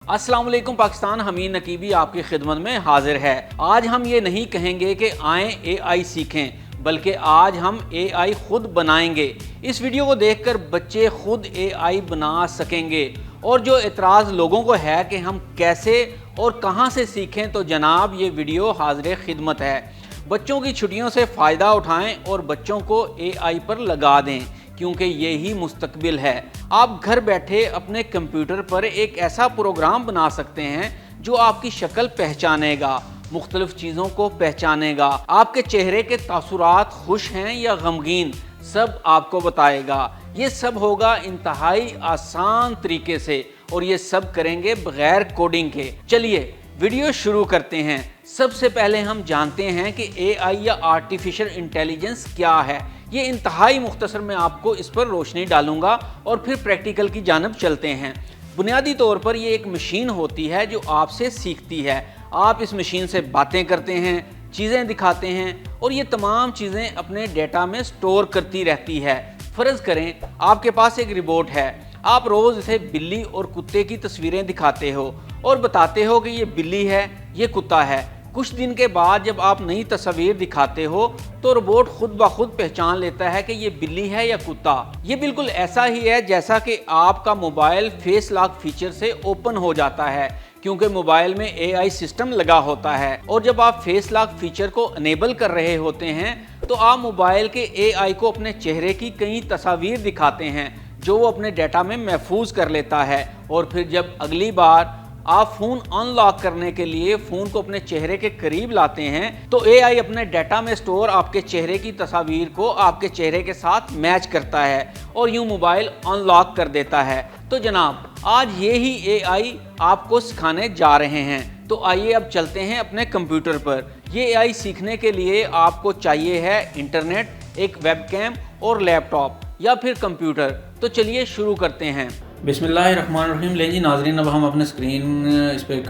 अस्सलाम वालेकुम पाकिस्तान, हमीद नकीबी आपकी खिदमत में हाजिर है। आज हम ये नहीं कहेंगे कि आएँ AI सीखें, बल्कि आज हम AI खुद बनाएंगे। इस वीडियो को देखकर बच्चे खुद AI बना सकेंगे। और जो एतराज़ लोगों को है कि हम कैसे और कहां से सीखें, तो जनाब ये वीडियो हाजिर खिदमत है। बच्चों की छुट्टियों से फ़ायदा उठाएं और बच्चों को AI पर लगा दें, क्योंकि यही मुस्तकबिल है। आप घर बैठे अपने कंप्यूटर पर एक ऐसा प्रोग्राम बना सकते हैं जो आपकी शक्ल पहचानेगा, मुख्तलिफ चीज़ों को पहचानेगा, आपके चेहरे के तासुरात खुश हैं या गमगीन सब आपको बताएगा। ये सब होगा इंतहाई आसान तरीके से, और ये सब करेंगे बगैर कोडिंग के। चलिए वीडियो शुरू करते हैं। सबसे पहले हम जानते हैं कि AI या आर्टिफिशियल इंटेलिजेंस क्या है। ये इंतहाई मुख्तसर में आपको इस पर रोशनी डालूंगा और फिर प्रैक्टिकल की जानब चलते हैं। बुनियादी तौर पर ये एक मशीन होती है जो आपसे सीखती है। आप इस मशीन से बातें करते हैं, चीज़ें दिखाते हैं और ये तमाम चीज़ें अपने डेटा में स्टोर करती रहती है। फ़र्ज़ करें आपके पास एक रिबोट है, आप रोज़ इसे बिल्ली और कुत्ते की तस्वीरें दिखाते हो और बताते हो कि ये बिल्ली है, ये कुत्ता है। कुछ दिन के बाद जब आप नई तस्वीर दिखाते हो तो रोबोट खुद ब खुद पहचान लेता है कि ये बिल्ली है या कुत्ता। ये बिल्कुल ऐसा ही है जैसा कि आपका मोबाइल फेस लॉक फीचर से ओपन हो जाता है, क्योंकि मोबाइल में AI सिस्टम लगा होता है। और जब आप फेस लॉक फीचर को अनेबल कर रहे होते हैं तो आप मोबाइल के AI को अपने चेहरे की कई तस्वीर दिखाते हैं जो वो अपने डाटा में महफूज कर लेता है। और फिर जब अगली बार आप फ़ोन अनलॉक करने के लिए फ़ोन को अपने चेहरे के करीब लाते हैं तो AI अपने डाटा में स्टोर आपके चेहरे की तस्वीर को आपके चेहरे के साथ मैच करता है और यूं मोबाइल अनलॉक कर देता है। तो जनाब आज ये ही AI आपको सिखाने जा रहे हैं। तो आइए अब चलते हैं अपने कंप्यूटर पर। ये AI सीखने के लिए आपको चाहिए है इंटरनेट, एक वेबकैम और लैपटॉप या फिर कंप्यूटर। तो चलिए शुरू करते हैं। बिस्मिल्लाहिर्रहमानिर्रहीम। लें जी नाज़रीन, अब हम अपने स्क्रीन इस पर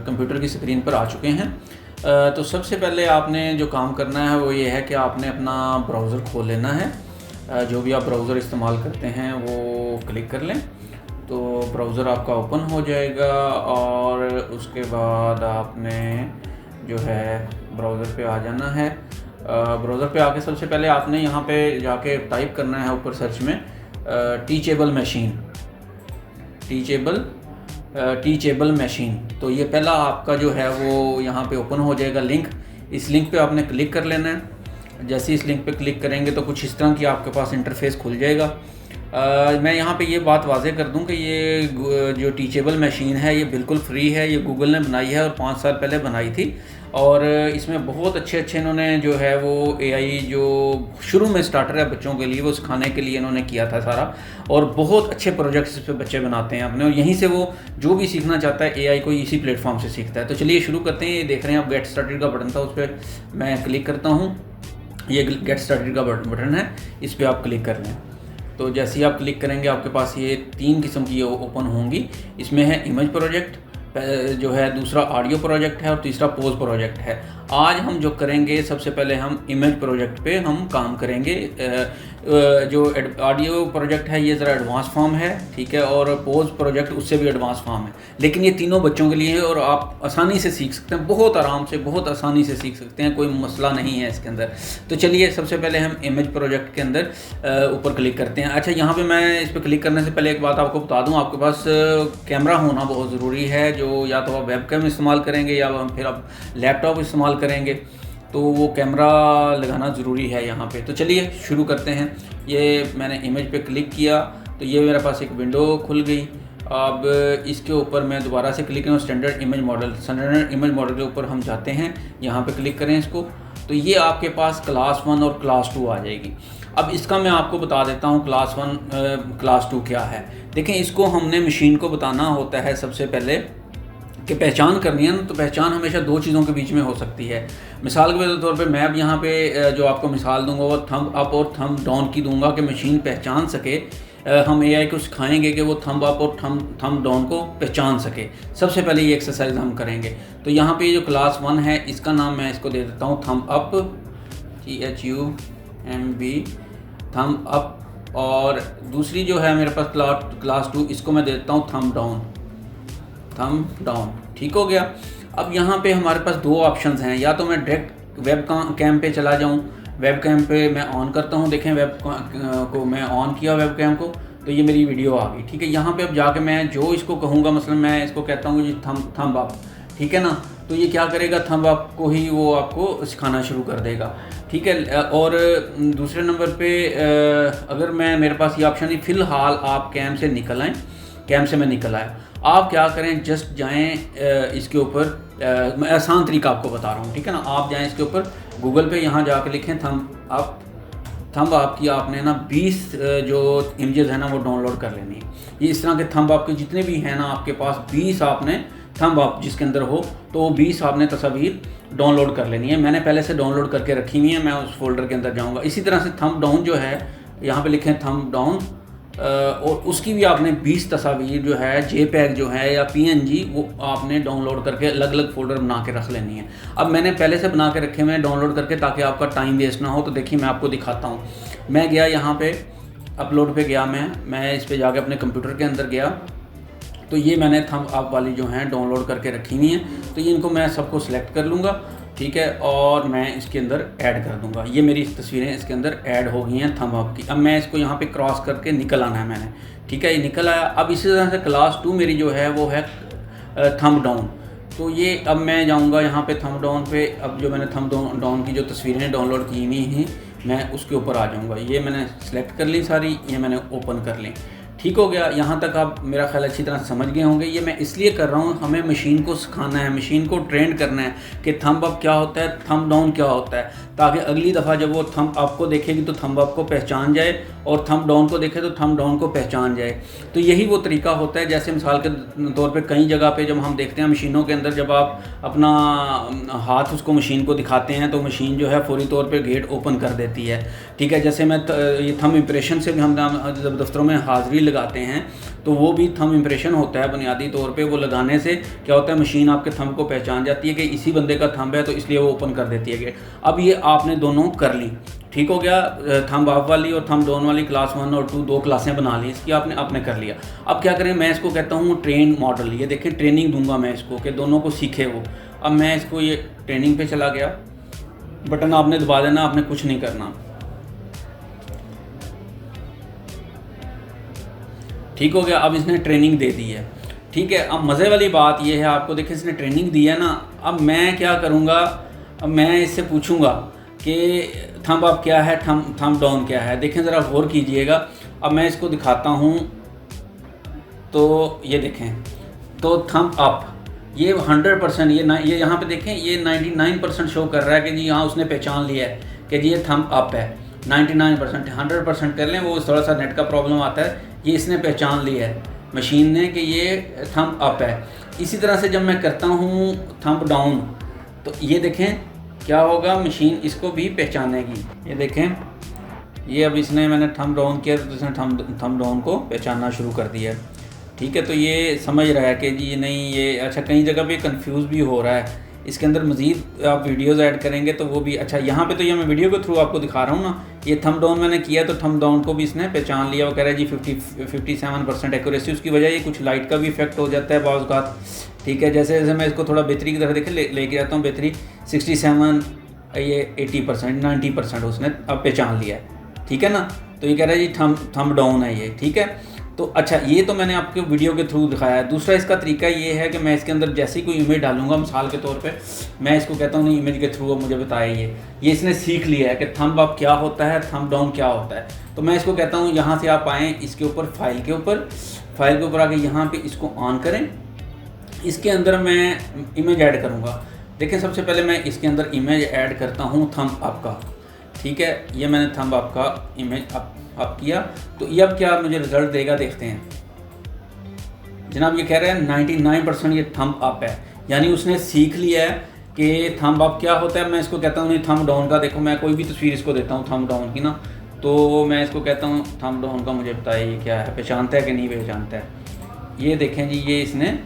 कंप्यूटर की स्क्रीन पर आ चुके हैं। तो सबसे पहले आपने जो काम करना है वो ये है कि आपने अपना ब्राउज़र खोल लेना है। जो भी आप ब्राउज़र इस्तेमाल करते हैं वो क्लिक कर लें तो ब्राउज़र आपका ओपन हो जाएगा। और उसके बाद आपने जो है ब्राउज़र पे आ जाना है। ब्राउज़र पे आके सबसे पहले आपने यहाँ पे जाके टाइप करना है ऊपर सर्च में टीचेबल मशीन। तो ये पहला आपका जो है वो यहाँ पे ओपन हो जाएगा लिंक। इस लिंक पे आपने क्लिक कर लेना है। जैसे इस लिंक पे क्लिक करेंगे तो कुछ इस तरह की आपके पास इंटरफेस खुल जाएगा। मैं यहाँ पे ये बात वाज़े कर दूँ कि ये जो टीचेबल मशीन है ये बिल्कुल फ्री है। ये गूगल ने बनाई है और 5 साल पहले बनाई थी। और इसमें बहुत अच्छे इन्होंने जो है वो AI जो शुरू में स्टार्टर है बच्चों के लिए वो सिखाने के लिए इन्होंने किया था सारा। और बहुत अच्छे प्रोजेक्ट्स इस पर बच्चे बनाते हैं अपने, और यहीं से वो जो भी सीखना चाहता है AI को इसी प्लेटफॉर्म से सीखता है। तो चलिए शुरू करते हैं। ये देख रहे हैं आप गेट स्टार्टेड का बटन था, उस पर मैं क्लिक करता हूँ। ये गेट स्टार्टेड का बटन है, इस पर आप क्लिक कर लें। तो जैसे ही आप क्लिक करेंगे आपके पास ये 3 किस्म की ओपन होंगी। इसमें है इमेज प्रोजेक्ट जो है, दूसरा ऑडियो प्रोजेक्ट है और तीसरा पोज प्रोजेक्ट है। आज हम जो करेंगे सबसे पहले हम इमेज प्रोजेक्ट पे हम काम करेंगे। जो ऑडियो प्रोजेक्ट है ये ज़रा एडवांस फॉर्म है, ठीक है, और पोज प्रोजेक्ट उससे भी एडवांस फॉर्म है। लेकिन ये तीनों बच्चों के लिए है और आप आसानी से सीख सकते हैं, बहुत आराम से, बहुत आसानी से सीख सकते हैं, कोई मसला नहीं है इसके अंदर। तो चलिए सबसे पहले हम इमेज प्रोजेक्ट के अंदर ऊपर क्लिक करते हैं। अच्छा, यहाँ पर मैं इस पर क्लिक करने से पहले एक बात आपको बता दूँ, आपके पास कैमरा होना बहुत ज़रूरी है। जो या तो आप वेबकैम इस्तेमाल करेंगे या फिर आप लैपटॉप इस्तेमाल करेंगे तो वो कैमरा लगाना ज़रूरी है यहाँ पे। तो चलिए शुरू करते हैं। ये मैंने इमेज पे क्लिक किया तो ये मेरे पास एक विंडो खुल गई। अब इसके ऊपर मैं दोबारा से क्लिक करूँ स्टैंडर्ड इमेज मॉडल के ऊपर हम जाते हैं। यहाँ पे क्लिक करें इसको तो ये आपके पास क्लास 1 और क्लास 2 आ जाएगी। अब इसका मैं आपको बता देता हूँ क्लास 1 क्लास 2 क्या है। देखें, इसको हमने मशीन को बताना होता है सबसे पहले कि पहचान करनी है ना, तो पहचान हमेशा 2 चीज़ों के बीच में हो सकती है। मिसाल के तौर पे मैं अब यहाँ पे जो आपको मिसाल दूंगा वो थंब अप और थंब डाउन की दूंगा कि मशीन पहचान सके। हम AI को सिखाएंगे कि वो थंब अप और थंब डाउन को पहचान सके। सबसे पहले ये एक्सरसाइज हम करेंगे। तो यहाँ पे जो क्लास 1 है इसका नाम मैं इसको दे देता हूँ thumb up, THUMB, thumb up. और दूसरी जो है मेरे पास क्लास 2, इसको मैं दे देता हूँ थंब डाउन। थम डाउन, ठीक हो गया। अब यहाँ पे हमारे पास दो ऑप्शंस हैं, या तो मैं डायरेक्ट वेब कैम पे चला जाऊँ, वेब कैम पे मैं ऑन करता हूँ, देखें वेब को मैं ऑन किया वेब कैम को, तो ये मेरी वीडियो आ गई, ठीक है। यहाँ पे अब जाके मैं जो इसको कहूँगा, मसलन मैं इसको कहता हूँ जी थंब अप, ठीक है ना, तो ये क्या करेगा, थंब अप को ही वो आपको सिखाना शुरू कर देगा, ठीक है। और दूसरे नंबर पे अगर मेरे पास ये ऑप्शन नहीं, फ़िलहाल आप कैम से निकल आएँ, कैम से मैं निकल आया, आप क्या करें, जस्ट जाएं इसके ऊपर, मैं आसान तरीका आपको बता रहा हूँ, ठीक है ना। आप जाएं इसके ऊपर गूगल पे, यहाँ जाकर लिखें थंब अप की आपने ना 20 जो इमेजेस है ना वो डाउनलोड कर लेनी है। ये इस तरह के थंब अप के जितने भी हैं ना आपके पास, 20 आपने थंब अप जिसके अंदर हो, तो वो 20 आपने तस्वीर डाउनलोड कर लेनी है। मैंने पहले से डाउनलोड करके रखी हुई है, मैं उस फोल्डर के अंदर जाऊँगा। इसी तरह से थंब डाउन जो है, यहाँ पे लिखें थंब डाउन, और उसकी भी आपने 20 तस्वीर जो है, JPEG जो है या PNG, वो आपने डाउनलोड करके अलग अलग फ़ोल्डर बना के रख लेनी है। अब मैंने पहले से बना के रखे हुए हैं डाउनलोड करके, ताकि आपका टाइम वेस्ट ना हो। तो देखिए मैं आपको दिखाता हूँ, मैं गया यहाँ पे अपलोड पे गया, मैं इस पे जाके अपने कंप्यूटर के अंदर गया, तो ये मैंने थंब अप वाली जो हैं डाउनलोड करके रखी हुई हैं, तो ये इनको मैं सबको सिलेक्ट कर लूँगा, ठीक है, और मैं इसके अंदर ऐड कर दूंगा। ये मेरी तस्वीरें इसके अंदर ऐड हो गई हैं थंब अप की। अब मैं इसको यहाँ पे क्रॉस करके निकल आना है मैंने, ठीक है, ये निकल आया। अब इसी तरह से क्लास 2 मेरी जो है वो है थंब डाउन। तो ये अब मैं जाऊँगा यहाँ पे थंब डाउन पे, अब जो मैंने थंब डाउन की जो तस्वीरें डाउनलोड की हुई हैं मैं उसके ऊपर आ जाऊँगा। ये मैंने सेलेक्ट कर ली सारी, ये मैंने ओपन कर ली, ठीक हो गया। यहाँ तक आप मेरा ख्याल अच्छी तरह समझ गए होंगे। ये मैं इसलिए कर रहा हूँ, हमें मशीन को सिखाना है, मशीन को ट्रेन करना है कि थंब अप क्या होता है, थंब डाउन क्या होता है, ताकि अगली दफ़ा जब वो थंब अप को देखेगी तो थंब अप को पहचान जाए, और थंब डाउन को देखे तो थंब डाउन को पहचान जाए। तो यही वो तरीका होता है। जैसे मिसाल के तौर पे कई जगह पे जब हम देखते हैं मशीनों के अंदर, जब आप अपना हाथ उसको मशीन को दिखाते हैं तो मशीन जो है फौरी तौर पे गेट ओपन कर देती है, ठीक है। जैसे मैं ये थंब इम्प्रेशन से भी हम जब दफ्तरों में हाज़िरी लगाते हैं तो वो भी थंब इम्प्रेशन होता है। बुनियादी तौर पे वो लगाने से क्या होता है, मशीन आपके थंब को पहचान जाती है कि इसी बंदे का थंब है, तो इसलिए वो ओपन कर देती है गेट। अब ये आपने दोनों कर ली, ठीक हो गया। थंब अप वाली और थंब डाउन वाली क्लास 1 और 2 दो क्लासें बना ली, इसकी आपने कर लिया। अब क्या करें, मैं इसको कहता हूँ ट्रेन मॉडल। ये देखें ट्रेनिंग दूंगा मैं इसको कि दोनों को सीखे वो। अब मैं इसको ये ट्रेनिंग पे चला गया, बटन आपने दबा देना, आपने कुछ नहीं करना, ठीक हो गया। अब इसने ट्रेनिंग दे दी है, ठीक है। अब मज़े वाली बात ये है, आपको देखें इसने ट्रेनिंग दी है ना। अब मैं क्या करूँगा, अब मैं इससे पूछूंगा कि थंब अप क्या है, थंब डाउन क्या है। देखें ज़रा गौर कीजिएगा। अब मैं इसको दिखाता हूँ, तो ये देखें, तो थंब अप ये 100%, ये यहाँ पे देखें, ये 99% शो कर रहा है कि जी हाँ उसने पहचान लिया है कि जी ये थंब अप है। 99%, 100% कर लें, वो थोड़ा सा नेट का प्रॉब्लम आता है। ये इसने पहचान लिया है मशीन ने कि ये थंब अप है। इसी तरह से जब मैं करता हूँ थंब डाउन, तो ये देखें क्या होगा, मशीन इसको भी पहचानेगी। ये देखें, ये अब मैंने थंब डाउन किया तो इसने थंब डाउन को पहचानना शुरू कर दिया, ठीक है। तो ये समझ रहा है कि जी ये नहीं, ये अच्छा, कई जगह पे कंफ्यूज भी हो रहा है। इसके अंदर मज़ीद आप वीडियोज़ ऐड करेंगे तो वो भी अच्छा। यहाँ पे तो ये मैं वीडियो के थ्रू आपको दिखा रहा हूँ ना। ये थंब डाउन मैंने किया तो थंब डाउन को भी इसने पहचान लिया। वो कह रहा है जी 57% एक्यूरेसी। उसकी वजह ये कुछ लाइट का भी इफेक्ट हो जाता है बाज़ औक़ात, ठीक है। जैसे जैसे मैं इसको थोड़ा बेहतरी की तरफ देखें लेके जाता हूँ, बेहतरी 67, ये 80%, 90% उसने अब पहचान लिया है, ठीक है ना। तो ये कह रहा है जी थंब डाउन है ये, ठीक है। तो अच्छा, ये तो मैंने आपको वीडियो के थ्रू दिखाया है। दूसरा इसका तरीका ये है कि मैं इसके अंदर जैसे ही कोई इमेज डालूंगा, मिसाल के तौर पे मैं इसको कहता हूँ नहीं, इमेज के थ्रू मुझे बताया ये इसने सीख लिया है कि थंब अप क्या होता है, थंब डाउन क्या होता है। तो मैं इसको कहता हूँ यहाँ से आप आएँ इसके ऊपर, फाइल के ऊपर आके यहाँ पे इसको ऑन करें। इसके अंदर मैं इमेज ऐड करूँगा। देखें, सबसे पहले मैं इसके अंदर इमेज ऐड करता हूँ थंब अप का, ठीक है। ये मैंने थंब अप का इमेज अप किया, तो ये अब क्या मुझे रिजल्ट देगा, देखते हैं जनाब। ये कह रहे हैं 99% ये थंब अप है, यानी उसने सीख लिया है कि थंब अप क्या होता है। मैं इसको कहता हूँ नहीं थंब डाउन का। देखो मैं कोई भी तस्वीर इसको देता हूँ थंब डाउन की ना, तो मैं इसको कहता हूँ थंब डाउन का, मुझे बताइए ये क्या है, पहचानता है कि नहीं पहचानता है। ये देखें जी, ये इसने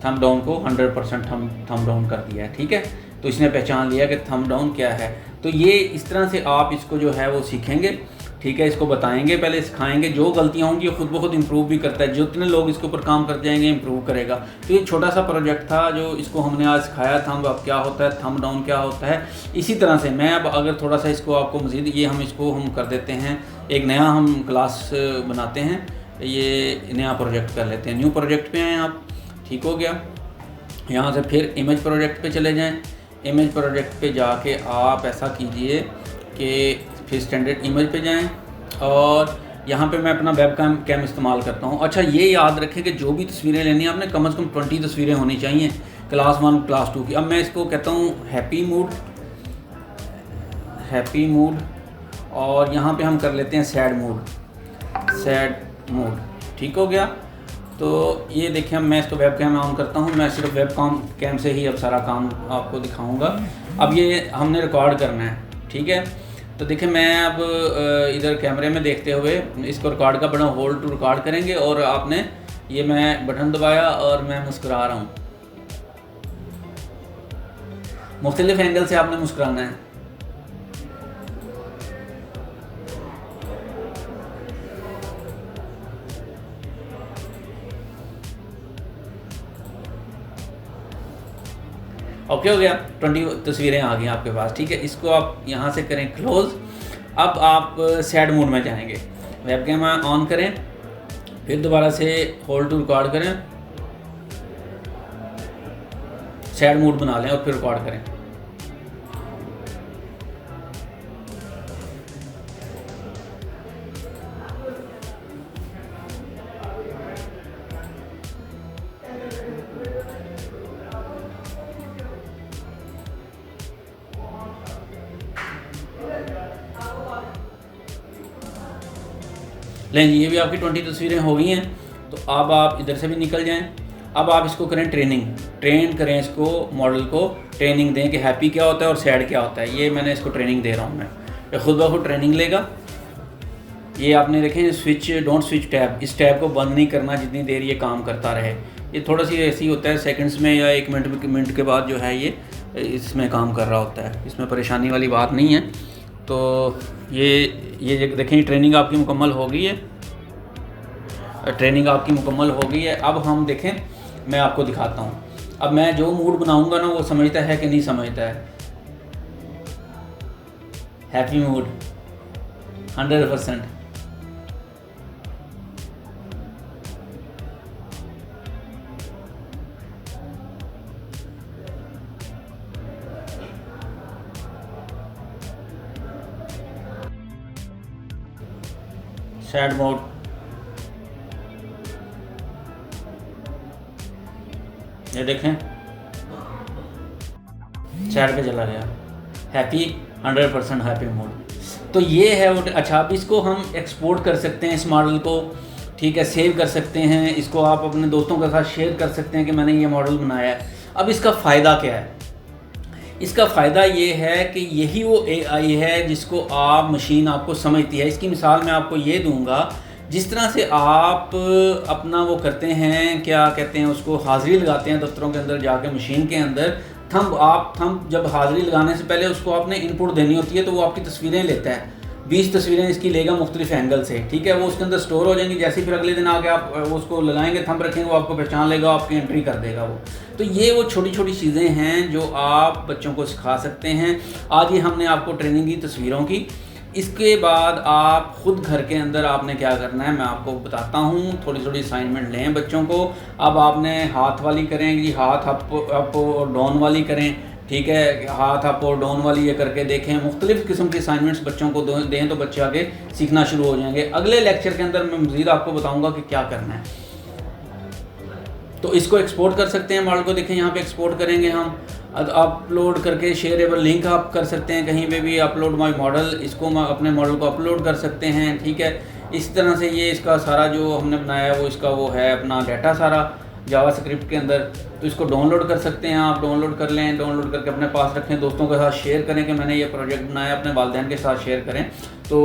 थंब डाउन को 100% थंब डाउन कर दिया है, ठीक है। तो इसने पहचान लिया कि थंब डाउन क्या है। तो ये इस तरह से आप इसको जो है वो सीखेंगे। ठीक है, इसको बताएंगे, पहले सिखाएंगे, जो गलतियाँ होंगी खुद ब खुद इम्प्रूव भी करता है, जितने लोग इसके ऊपर काम करते जाएंगे इम्प्रूव करेगा। तो ये छोटा सा प्रोजेक्ट था जो इसको हमने आज सिखाया। थंब अप क्या होता है, थंब डाउन क्या होता है। इसी तरह से मैं अब अगर थोड़ा सा इसको आपको मज़ीद ये हम कर देते हैं, एक नया हम क्लास बनाते हैं, ये नया प्रोजेक्ट कर लेते हैं। न्यू प्रोजेक्ट पे आएँ आप, ठीक हो गया। यहाँ से फिर इमेज प्रोजेक्ट पे चले जाएं। इमेज प्रोजेक्ट पे जाके आप ऐसा कीजिए कि फिर स्टैंडर्ड इमेज पे जाएं और यहाँ पे मैं अपना वेब कैम इस्तेमाल करता हूँ। अच्छा, ये याद रखें कि जो भी तस्वीरें लेनी है आपने कम से कम 20 तस्वीरें होनी चाहिए, क्लास 1 क्लास 2 की। अब मैं इसको कहता हूँ हैप्पी मूड और यहाँ पे हम कर लेते हैं सैड मूड, ठीक हो गया। तो ये देखिए, मैं इसको वेब कैम ऑन करता हूँ, मैं सिर्फ वेब कैम से ही अब सारा काम आपको दिखाऊंगा। अब ये हमने रिकॉर्ड करना है, ठीक है। तो देखिए, मैं अब इधर कैमरे में देखते हुए इसको रिकॉर्ड का बटन होल्ड टू रिकॉर्ड करेंगे और आपने ये मैं बटन दबाया और मैं मुस्कुरा रहा हूँ। मुख्तलिफ एंगल से आपने मुस्कुराना है। ओके हो गया, 20 तस्वीरें आ गई आपके पास, ठीक है। इसको आप यहाँ से करें क्लोज। अब आप सैड मोड में जाएंगे, वेब कैम ऑन करें, फिर दोबारा से होल्ड टू रिकॉर्ड करें, सैड मोड बना लें और फिर रिकॉर्ड करें। लें जी, ये भी आपकी 20 तस्वीरें हो गई हैं। तो अब आप इधर से भी निकल जाएं। अब आप इसको करें ट्रेन करें, इसको मॉडल को ट्रेनिंग दें कि हैप्पी क्या होता है और सैड क्या होता है। ये मैंने इसको ट्रेनिंग दे रहा हूँ मैं, ये खुद ब खुद ट्रेनिंग लेगा। ये आपने देखें डोंट स्विच टैब, इस टैब को बंद नहीं करना जितनी देर ये काम करता रहे। ये थोड़ा सी ऐसे ही होता है, सेकंड्स में या 1 मिनट के बाद जो है ये इसमें काम कर रहा होता है, इसमें परेशानी वाली बात नहीं है। तो ये देखें, ट्रेनिंग आपकी मुकम्मल हो गई है, अब हम देखें, मैं आपको दिखाता हूँ। अब मैं जो मूड बनाऊंगा ना वो समझता है कि नहीं समझता है। Happy mood 100%। सैड मोड, ये देखें सैड पे चला गया, हैप्पी 100% हैप्पी मोड। तो ये है वो। अच्छा, अब इसको हम एक्सपोर्ट कर सकते हैं इस मॉडल को, ठीक है, सेव कर सकते हैं, इसको आप अपने दोस्तों के साथ शेयर कर सकते हैं कि मैंने ये मॉडल बनाया है। अब इसका फ़ायदा क्या है? इसका फ़ायदा ये है कि यही वो AI है जिसको आप मशीन आपको समझती है। इसकी मिसाल मैं आपको ये दूंगा, जिस तरह से आप अपना वो करते हैं, क्या कहते हैं उसको, हाज़िरी लगाते हैं दफ्तरों के अंदर जाके मशीन के अंदर। थंब जब हाज़िरी लगाने से पहले उसको आपने इनपुट देनी होती है, तो वो आपकी तस्वीरें लेता है। 20 तस्वीरें इसकी लेगा मुख्तलिफ एंगल से, ठीक है। वो उसके अंदर स्टोर हो जाएंगी। जैसे फिर अगले दिन आके आप उसको लगाएंगे, थंब रखेंगे, वो आपको पहचान लेगा, आपकी एंट्री कर देगा वो। तो ये वो छोटी छोटी चीज़ें हैं जो आप बच्चों को सिखा सकते हैं। आज ये हमने आपको ट्रेनिंग दी तस्वीरों की। इसके बाद आप ख़ुद घर के अंदर आपने क्या करना है मैं आपको बताता हूँ। थोड़ी थोड़ी असाइनमेंट लें बच्चों को। अब आपने हाथ वाली करें जी, हाथ अप और डाउन वाली करें, ठीक है, हाथ अप और डाउन वाली ये करके देखें। मुख्तलिफ़ किस्म की असाइनमेंट्स बच्चों को दें तो बच्चे आगे सीखना शुरू हो जाएंगे। अगले लेक्चर के अंदर मैं मज़ीद आपको बताऊँगा कि क्या करना है। तो इसको एक्सपोर्ट कर सकते हैं मॉडल को, देखें यहाँ पे एक्सपोर्ट करेंगे हम, अपलोड करके शेयरेबल लिंक आप कर सकते हैं कहीं पे भी, अपलोड माय मॉडल, इसको अपने मॉडल को अपलोड कर सकते हैं, ठीक है। इस तरह से ये इसका सारा जो हमने बनाया है वो इसका वो है अपना डाटा सारा जावास्क्रिप्ट के अंदर। तो इसको डाउनलोड कर सकते हैं आप, डाउनलोड कर लें, डाउनलोड करके अपने पास रखें, दोस्तों के साथ शेयर करें कि मैंने ये प्रोजेक्ट बनाया, अपने वालिदैन के साथ शेयर करें। तो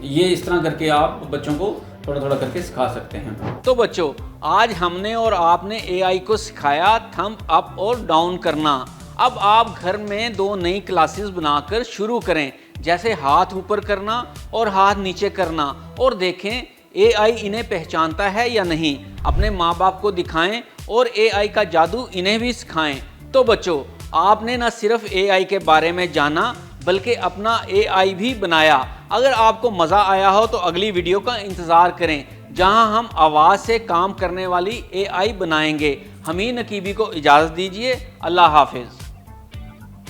ये इस तरह करके आप बच्चों को थोड़ा थोड़ा करके सिखा सकते हैं। तो बच्चों, आज हमने और आपने AI को सिखाया थंब अप और डाउन करना। अब आप घर में 2 नई क्लासेस बनाकर शुरू करें। जैसे हाथ ऊपर करना और हाथ नीचे करना, और देखें AI इन्हें पहचानता है या नहीं। अपने माँ बाप को दिखाएं और AI का जादू इन्हें भी सिखाएं। तो बच्चों, आपने न सिर्फ AI के बारे में जाना बल्कि अपना AI भी बनाया। अगर आपको मज़ा आया हो तो अगली वीडियो का इंतज़ार करें, जहां हम आवाज़ से काम करने वाली AI बनाएंगे। हमीद नकीबी को इजाज़त दीजिए। अल्लाह हाफिज़।